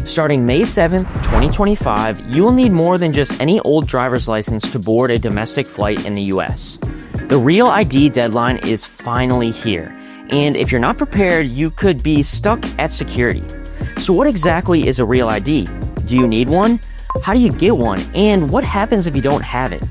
Starting May 7th, 2025, you will need more than just any old driver's license to board a domestic flight in the US. The Real ID deadline is finally here, and if you're not prepared, you could be stuck at security. So what exactly is a Real ID? Do you need one? How do you get one? And what happens if you don't have it?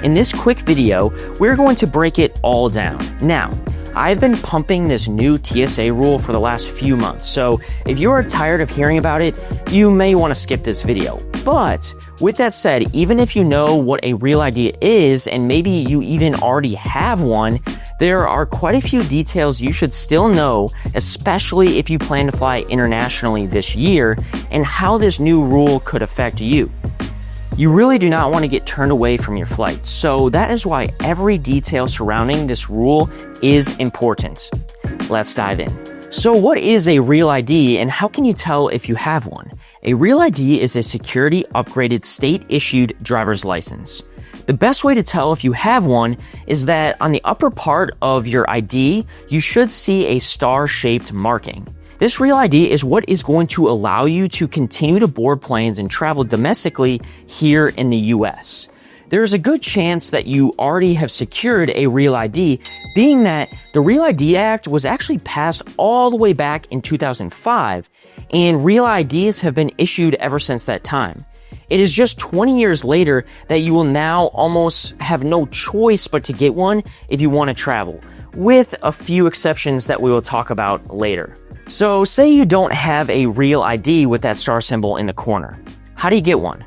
In this quick video, we're going to break it all down. Now, I've been pumping this new TSA rule for the last few months, so if you are tired of hearing about it, you may want to skip this video. But with that said, even if you know what a Real ID is, and maybe you even already have one, there are quite a few details you should still know, especially if you plan to fly internationally this year, and how this new rule could affect you. You really do not want to get turned away from your flight, so that is why every detail surrounding this rule is important. Let's dive in. So what is a Real ID and how can you tell if you have one? A Real ID is a security upgraded state-issued driver's license. The best way to tell if you have one is that on the upper part of your ID, you should see a star-shaped marking. This Real ID is what is going to allow you to continue to board planes and travel domestically here in the US. There is a good chance that you already have secured a Real ID, being that the Real ID Act was actually passed all the way back in 2005, and Real IDs have been issued ever since that time. It is just 20 years later that you will now almost have no choice but to get one if you want to travel, with a few exceptions that we will talk about later. So say you don't have a Real ID with that star symbol in the corner. How do you get one?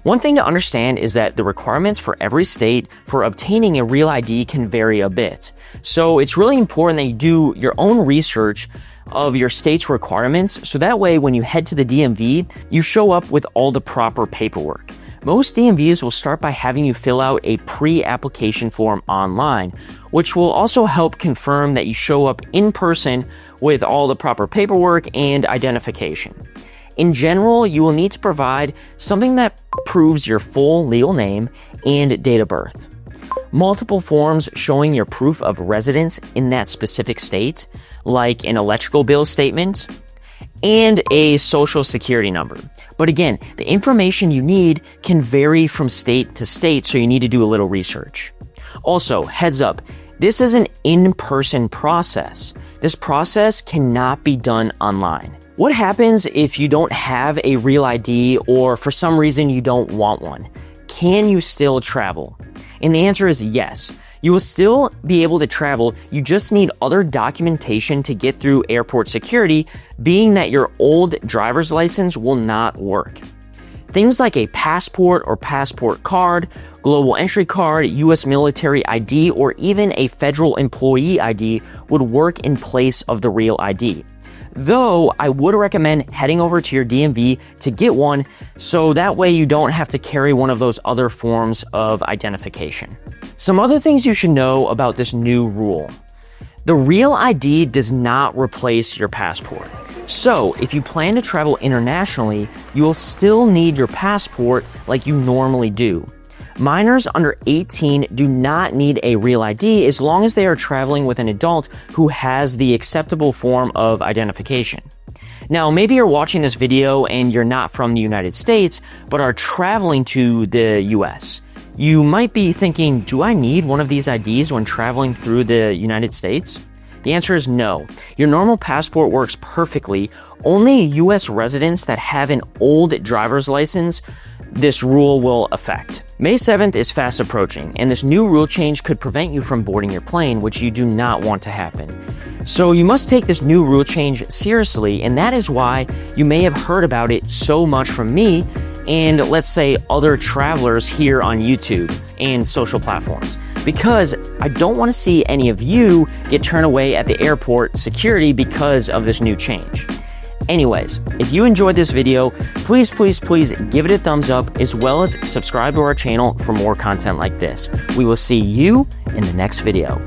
One thing to understand is that the requirements for every state for obtaining a Real ID can vary a bit. So it's really important that you do your own research of your state's requirements, so that way when you head to the DMV, you show up with all the proper paperwork. Most DMVs will start by having you fill out a pre-application form online, which will also help confirm that you show up in person with all the proper paperwork and identification. In general, you will need to provide something that proves your full legal name and date of birth. Multiple forms showing your proof of residence in that specific state, like an electrical bill statement, and a social security number. But again, the information you need can vary from state to state, so you need to do a little research. Also, heads up, this is an in-person process. This process cannot be done online. What happens if you don't have a Real ID or for some reason you don't want one? Can you still travel? And the answer is yes. You will still be able to travel, you just need other documentation to get through airport security, being that your old driver's license will not work. Things like a passport or passport card, global entry card, US military ID, or even a federal employee ID would work in place of the Real ID. Though, I would recommend heading over to your DMV to get one, so that way you don't have to carry one of those other forms of identification. Some other things you should know about this new rule. The Real ID does not replace your passport. So, if you plan to travel internationally, you will still need your passport like you normally do. Minors under 18 do not need a Real ID as long as they are traveling with an adult who has the acceptable form of identification. Now, maybe you're watching this video and you're not from the United States, but are traveling to the US. You might be thinking, do I need one of these IDs when traveling through the United States? The answer is no. Your normal passport works perfectly. Only US residents that have an old driver's license, this rule will affect. May 7th is fast approaching, and this new rule change could prevent you from boarding your plane, which you do not want to happen. So you must take this new rule change seriously, and that is why you may have heard about it so much from me and, let's say, other travelers here on YouTube and social platforms. Because I don't want to see any of you get turned away at the airport security because of this new change. Anyways, if you enjoyed this video, please give it a thumbs up, as well as subscribe to our channel for more content like this. We will see you in the next video.